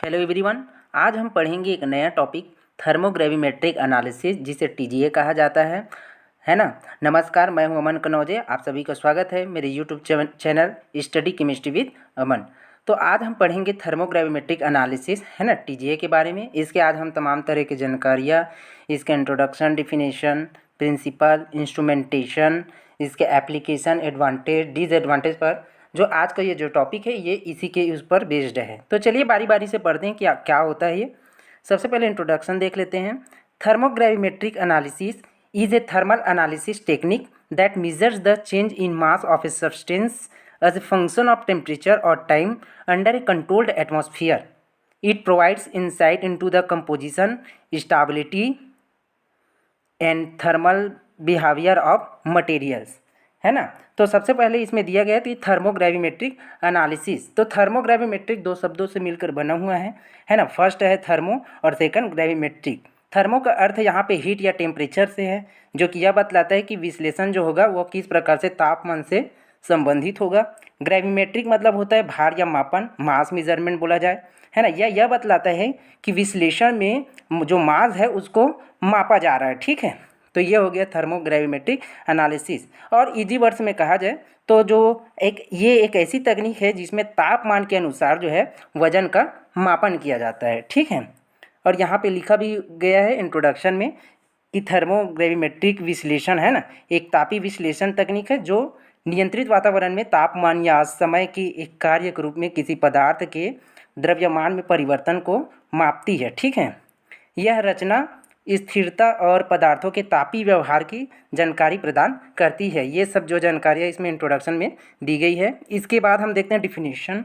Hello everyone. आज हम पढ़ेंगे एक नया टॉपिक थर्मोग्रेविमेट्रिक एनालिसिस, जिसे टीजीए कहा जाता है ना। नमस्कार, मैं हूं अमन कनौजे। आप सभी का स्वागत है मेरे YouTube channel study chemistry with Aman. तो आज हम पढ़ेंगे थर्मोग्रेविमेट्रिक एनालिसिस, है ना, टीजीए के बारे में। इसके आज हम तमाम तरह की जानकारियाँ, इसके इंट्रोडक्शन, डिफिनेशन, प्रिंसिपल, इंस्ट्रूमेंटेशन, इसके एप्लीकेशन, एडवांटेज, डिसएडवांटेज पर जो आज का ये जो टॉपिक है ये इसी के उस पर बेस्ड है। तो चलिए बारी बारी से पढ़ते हैं क्या क्या होता है ये। सबसे पहले इंट्रोडक्शन देख लेते हैं। Thermogravimetric analysis is a thermal analysis technique that measures the change in mass of a substance as a function of temperature और time under a controlled atmosphere. It provides insight into the composition, stability and thermal behavior of materials, है ना। तो सबसे पहले इसमें दिया गया है थर्मोग्रेविमेट्रिक एनालिसिस। तो थर्मोग्रेविमेट्रिक दो शब्दों से मिलकर बना हुआ है ना। फर्स्ट है थर्मो और सेकंड ग्रेविमेट्रिक। थर्मो का अर्थ यहाँ पे हीट या टेम्परेचर से है, जो कि यह बतलाता है कि विश्लेषण जो होगा वो किस प्रकार से तापमान से संबंधित होगा। ग्रेविमेट्रिक मतलब होता है भार या मापन, मास मेजरमेंट बोला जाए, है ना। यह बतलाता है कि विश्लेषण में जो मास है उसको मापा जा रहा है, ठीक है। तो ये हो गया थर्मोग्रेविमेट्रिक एनालिसिस। और इजी वर्ड्स में कहा जाए तो ये एक ऐसी तकनीक है जिसमें तापमान के अनुसार जो है वजन का मापन किया जाता है, ठीक है। और यहाँ पे लिखा भी गया है इंट्रोडक्शन में कि थर्मोग्रेविमेट्रिक विश्लेषण, है ना, एक तापी विश्लेषण तकनीक है जो नियंत्रित वातावरण में तापमान या समय की एक कार्य के रूप में किसी पदार्थ के द्रव्यमान में परिवर्तन को मापती है, ठीक है। यह रचना, स्थिरता और पदार्थों के तापी व्यवहार की जानकारी प्रदान करती है। ये सब जो जानकारियाँ इसमें इंट्रोडक्शन में दी गई है। इसके बाद हम देखते हैं definition.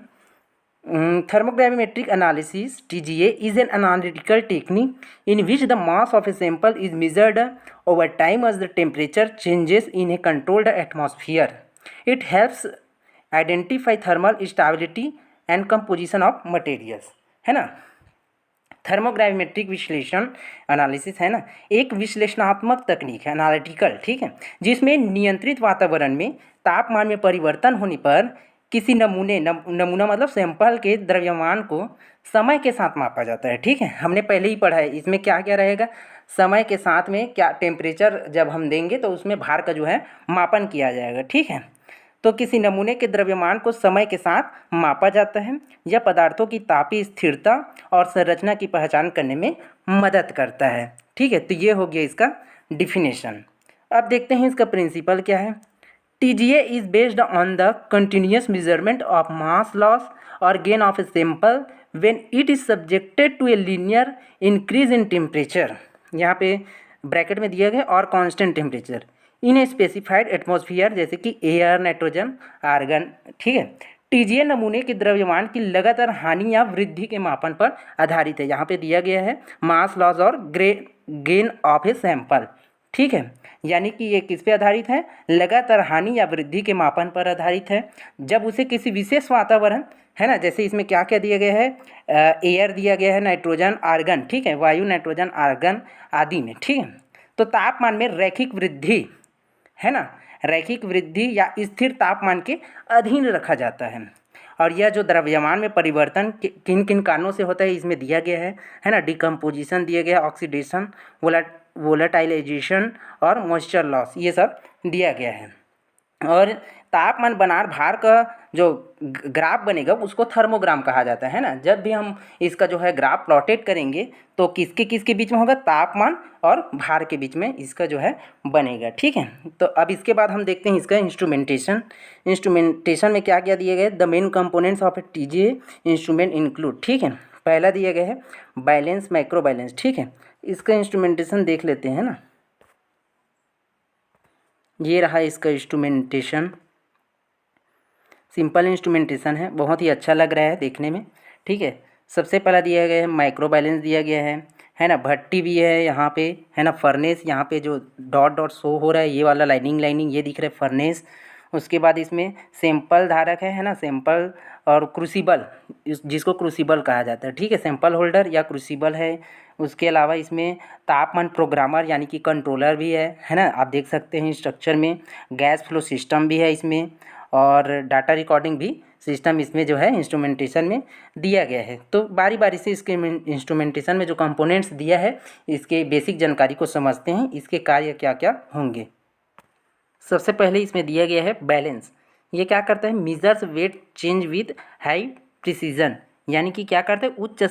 Thermogravmetric analysis (TGA) is an analytical technique in which the mass of a sample is measured over time as the temperature changes in a controlled atmosphere. It helps identify thermal stability and composition of materials, है ना। थर्मोग्रेविमेट्रिक विश्लेषण analysis, है ना, एक विश्लेषणात्मक तकनीक है, analytical, ठीक है, जिसमें नियंत्रित वातावरण में तापमान में परिवर्तन होने पर किसी नमूना मतलब सैंपल के द्रव्यमान को समय के साथ मापा जाता है, ठीक है। हमने पहले ही पढ़ा है इसमें क्या क्या रहेगा, समय के साथ में क्या टेम्परेचर जब हम देंगे तो उसमें भार का जो है मापन किया जाएगा, ठीक है। तो किसी नमूने के द्रव्यमान को समय के साथ मापा जाता है। यह पदार्थों की तापीय स्थिरता और संरचना की पहचान करने में मदद करता है, ठीक है। तो ये हो गया इसका डिफिनेशन। अब देखते हैं इसका प्रिंसिपल क्या है। TGA is based on the continuous measurement of mass loss or gain of a sample when it is subjected to a linear increase in temperature, यहाँ पे ब्रैकेट में दिया गया, और constant temperature in a specified atmosphere, जैसे कि air, nitrogen, argon, ठीक है। TGA नमूने के द्रव्यमान की लगातार हानि या वृद्धि के मापन पर आधारित है। यहाँ पे दिया गया है मास लॉस और गेन ऑफ ए सैंपल, ठीक है। यानी कि ये किस पे आधारित है, लगातार हानि या वृद्धि के मापन पर आधारित है। जब उसे किसी विशेष वातावरण, है ना, जैसे इसमें क्या क्या दिया गया है, एयर दिया गया है, नाइट्रोजन, आर्गन, ठीक है, वायु, नाइट्रोजन, आर्गन आदि में, ठीक है। तो तापमान में रैखिक वृद्धि, है ना, रैखिक वृद्धि या स्थिर तापमान के अधीन रखा जाता है। और यह जो द्रव्यमान में परिवर्तन किन किन कारणों से होता है इसमें दिया गया है ना। डिकम्पोजिशन दिया गया, ऑक्सीडेशन, वोलेटाइलाइजेशन और मॉइस्चर लॉस, ये सब दिया गया है। और तापमान बनाम भार का जो ग्राफ बनेगा उसको थर्मोग्राम कहा जाता है ना। जब भी हम इसका जो है ग्राफ प्लॉटेड करेंगे तो किसके किसके बीच में होगा, तापमान और भार के बीच में इसका जो है बनेगा, ठीक है। तो अब इसके बाद हम देखते हैं इसका इंस्ट्रूमेंटेशन। इंस्ट्रूमेंटेशन में क्या क्या दिया गया है, the main components of A TGA instrument include, ठीक है। पहला दिया गया है बैलेंस, माइक्रो बैलेंस, ठीक है। इसका इंस्ट्रूमेंटेशन देख लेते हैं ना। ये रहा इसका इंस्ट्रूमेंटेशन, सिंपल इंस्ट्रूमेंटेशन है, बहुत ही अच्छा लग रहा है देखने में, ठीक है। सबसे पहला दिया गया है माइक्रो बैलेंस दिया गया है ना। भट्टी भी है यहाँ पे, है ना। फर्नेस, यहाँ पे जो डॉट डॉट शो हो रहा है ये वाला लाइनिंग ये दिख रहा है फर्नेस। उसके बाद इसमें सैंपल धारक है ना, सैंपल और क्रूसिबल, जिसको क्रूसिबल कहा जाता है, ठीक है, सैंपल होल्डर या क्रूसिबल है। उसके अलावा इसमें तापमान प्रोग्रामर यानी कि कंट्रोलर भी है ना। आप देख सकते हैं स्ट्रक्चर में गैस फ्लो सिस्टम भी है इसमें। और डाटा रिकॉर्डिंग भी सिस्टम इसमें जो है इंस्ट्रूमेंटेशन में दिया गया है। तो बारी बारी से इसके इंस्ट्रूमेंटेशन में जो कंपोनेंट्स दिया है इसके बेसिक जानकारी को समझते हैं, इसके कार्य क्या क्या होंगे। सबसे पहले इसमें दिया गया है बैलेंस। ये क्या करता है, measures wait change with high precision, यानी कि क्या करता है, उच्च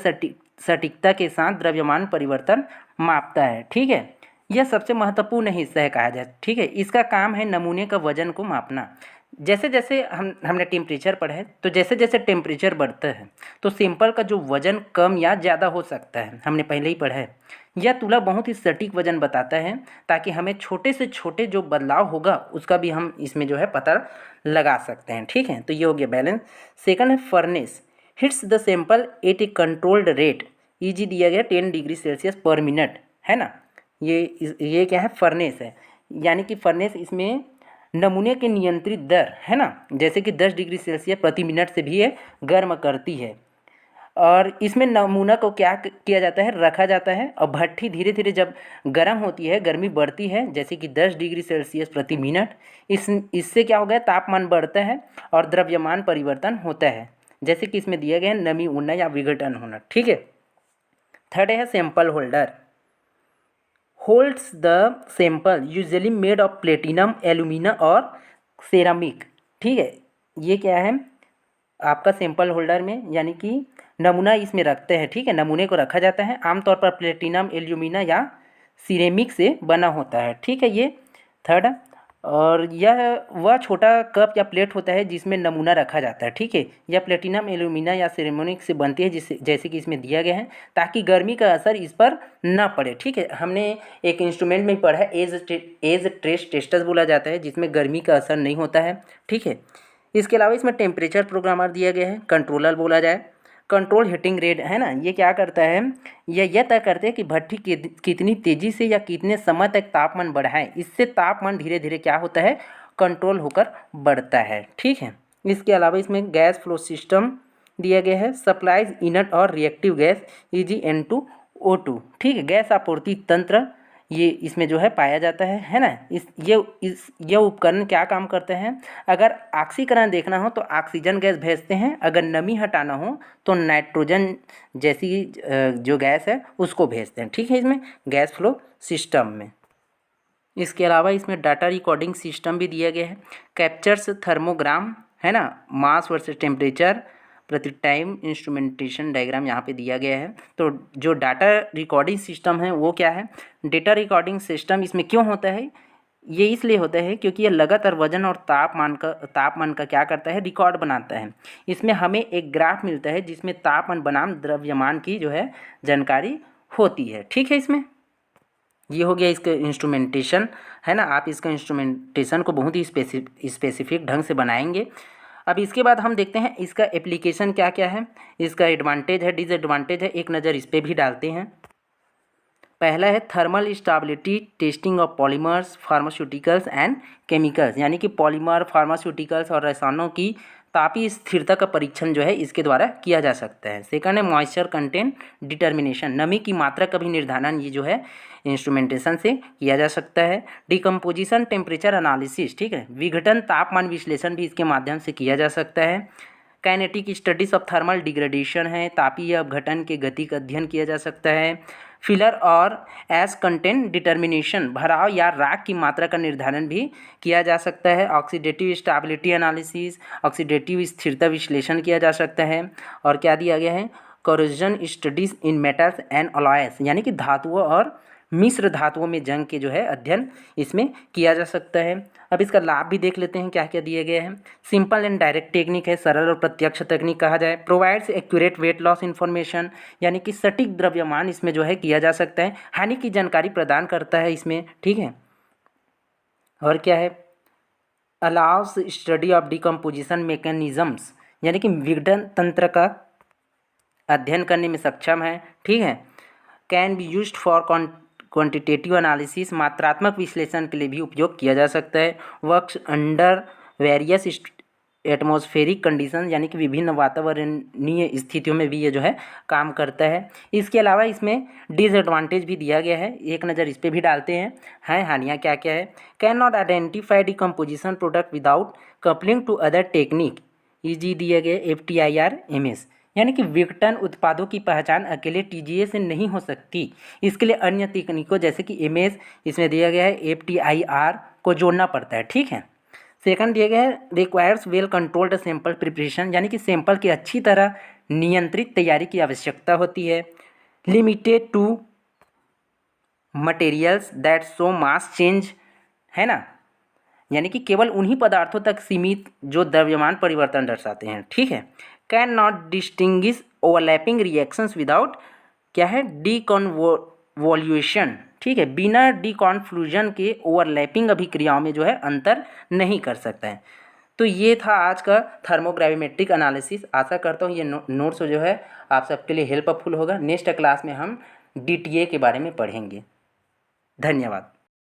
सटीकता के साथ द्रव्यमान परिवर्तन मापता है। ठीक है, यह सबसे महत्वपूर्ण हिस्सा है कहा जाए। ठीक है, इसका काम है नमूने का वजन को मापना। जैसे जैसे हमने टेम्परेचर पढ़ा है, तो जैसे जैसे टेम्परेचर बढ़ता है तो सैंपल का जो वजन कम या ज़्यादा हो सकता है, हमने पहले ही पढ़ा है। यह तुलना बहुत ही सटीक वजन बताता है ताकि हमें छोटे से छोटे जो बदलाव होगा उसका भी हम इसमें जो है पता लगा सकते हैं। ठीक है, तो ये हो गया बैलेंस। सेकंड है furnace, hits the sample at A controlled rate, easy दिया गया 10 डिग्री सेल्सियस पर मिनट, है ना। ये क्या है, फर्नेस है, यानी कि फर्नेस इसमें नमूने के नियंत्रित दर, है ना, जैसे कि 10 डिग्री सेल्सियस प्रति मिनट से भी ये गर्म करती है। और इसमें नमूना को क्या किया जाता है, रखा जाता है, और भट्ठी धीरे धीरे जब गर्म होती है, गर्मी बढ़ती है, जैसे कि 10 डिग्री सेल्सियस प्रति मिनट, इससे क्या हो गया, तापमान बढ़ता है और द्रव्यमान परिवर्तन होता है, जैसे कि इसमें दिया गया है नमी उड़ना या विघटन होना। ठीक है। थर्ड है sample holder, holds the sample usually made of platinum, alumina और सेरामिक। ठीक है, ये क्या है आपका सैंपल होल्डर में, यानी कि नमूना इसमें रखते हैं। ठीक है, नमूने को रखा जाता है, आमतौर पर प्लेटिनम, एल्यूमिना या सिरेमिक से बना होता है। ठीक है, ये थर्ड। और यह वह छोटा कप या प्लेट होता है जिसमें नमूना रखा जाता है। ठीक है, यह प्लेटिनम, एल्यूमिना या सिरेमिक से बनती है, जिससे जैसे कि इसमें दिया गया है, ताकि गर्मी का असर इस पर ना पड़े। ठीक है, हमने एक इंस्ट्रूमेंट में पढ़ा है एज ट्रेस टेस्टर्स बोला जाता है, जिसमें गर्मी का असर नहीं होता है। ठीक है, इसके अलावा इसमें टेम्परेचर प्रोग्रामर दिया गया है, कंट्रोलर बोला जाए, कंट्रोल हीटिंग रेट, है ना। ये क्या करता है, यह तय करते हैं कि भट्ठी कितनी तेज़ी से या कितने समय तक तापमान बढ़ाएं, इससे तापमान धीरे धीरे क्या होता है, कंट्रोल होकर बढ़ता है। ठीक है, इसके अलावा इसमें गैस फ्लो सिस्टम दिया गया है, सप्लाइज इनर्ट और रिएक्टिव गैस EgN2O2। ठीक है, गैस आपूर्ति तंत्र ये इसमें जो है पाया जाता है ना। ये उपकरण क्या काम करते हैं, अगर ऑक्सीकरण देखना हो तो ऑक्सीजन गैस भेजते हैं, अगर नमी हटाना हो तो नाइट्रोजन जैसी जो गैस है उसको भेजते हैं। ठीक है, इसमें गैस फ्लो सिस्टम में। इसके अलावा इसमें डाटा रिकॉर्डिंग सिस्टम भी दिया गया है, कैप्चर्स थर्मोग्राम, है ना, मास वर्सेस टेम्परेचर प्रति टाइम, इंस्ट्रूमेंटेशन डायग्राम यहाँ पे दिया गया है। तो जो डाटा रिकॉर्डिंग सिस्टम है वो क्या है, डेटा रिकॉर्डिंग सिस्टम इसमें क्यों होता है, ये इसलिए होता है क्योंकि ये लगातार वजन और तापमान का क्या करता है, रिकॉर्ड बनाता है। इसमें हमें एक ग्राफ मिलता है जिसमें तापमान बनाम द्रव्यमान की जो है जानकारी होती है। ठीक है, इसमें ये हो गया इसका इंस्ट्रूमेंटेशन, है ना। आप इसका इंस्ट्रूमेंटेशन को बहुत ही स्पेसिफिक ढंग से बनाएंगे। अब इसके बाद हम देखते हैं इसका एप्लीकेशन क्या क्या है, इसका एडवांटेज है, डिसएडवांटेज है, एक नज़र इस पर भी डालते हैं। पहला है thermal stability testing of polymers, pharmaceuticals and chemicals, यानी कि पॉलीमर, फार्मास्यूटिकल्स और रसायनों की तापीय स्थिरता का परीक्षण जो है इसके द्वारा किया जा सकता है। सेकंड है मॉइस्चर कंटेंट डिटर्मिनेशन, नमी की मात्रा का भी निर्धारण ये जो है इंस्ट्रूमेंटेशन से किया जा सकता है। डिकम्पोजिशन टेम्परेचर एनालिसिस, ठीक है, विघटन तापमान विश्लेषण भी इसके माध्यम से किया जा सकता है। Kinetic studies of thermal degradation है, तापीय अपघटन के गति का अध्ययन किया जा सकता है। फिलर और एस कंटेंट डिटर्मिनेशन, भराव या राख की मात्रा का निर्धारण भी किया जा सकता है। ऑक्सीडेटिव स्टेबिलिटी एनालिसिस, ऑक्सीडेटिव स्थिरता विश्लेषण किया जा सकता है। और क्या दिया गया है, corrosion studies in metals and alloys, यानी कि धातुओं और मिश्र धातुओं में जंग के जो है अध्ययन इसमें किया जा सकता है। अब इसका लाभ भी देख लेते हैं क्या क्या दिए गए हैं। सिंपल एंड डायरेक्ट टेक्निक है, सरल और प्रत्यक्ष तकनीक कहा जाए। Provides accurate weight loss information, यानी कि सटीक द्रव्यमान इसमें जो है किया जा सकता है, हानि की जानकारी प्रदान करता है इसमें। ठीक है, और क्या है, allow us study of decomposition mechanisms, यानी कि विघटन तंत्र का अध्ययन करने में सक्षम है। ठीक है, can be used for quantitative analysis, मात्रात्मक विश्लेषण के लिए भी उपयोग किया जा सकता है। Works under various atmospheric condition यानी कि विभिन्न वातावरणीय स्थितियों में भी ये जो है काम करता है। इसके अलावा इसमें डिसएडवांटेज भी दिया गया है, एक नज़र इस पर भी डालते हैं हानियाँ क्या क्या है। Cannot identify decomposition product without coupling to other technique, ईजी दिए गए FTIR-MS, यानी कि विघटन उत्पादों की पहचान अकेले TGA से नहीं हो सकती, इसके लिए अन्य तकनीकों जैसे कि MS इसमें दिया गया है FTIR को जोड़ना पड़ता है। ठीक है। सेकंड दिया गया है requires well controlled sample preparation, यानी कि सैंपल की अच्छी तरह नियंत्रित तैयारी की आवश्यकता होती है। Limited to materials that show mass change, है ना, यानी कि केवल उन्हीं पदार्थों तक सीमित जो द्रव्यमान परिवर्तन दर्शाते हैं। ठीक है। Can not distinguish overlapping reactions without क्या है डीकॉन्वोल्यूशन। ठीक है, बिना डीकॉन्फ्लूजन के ओवरलैपिंग अभिक्रियाओं में जो है अंतर नहीं कर सकता है। तो ये था आज का थर्मोग्रेविमेट्रिक एनालिसिस। आशा करता हूँ ये नोट्स जो है आप सबके लिए हेल्पफुल होगा। नेक्स्ट क्लास में हम DTA के बारे में पढ़ेंगे। धन्यवाद।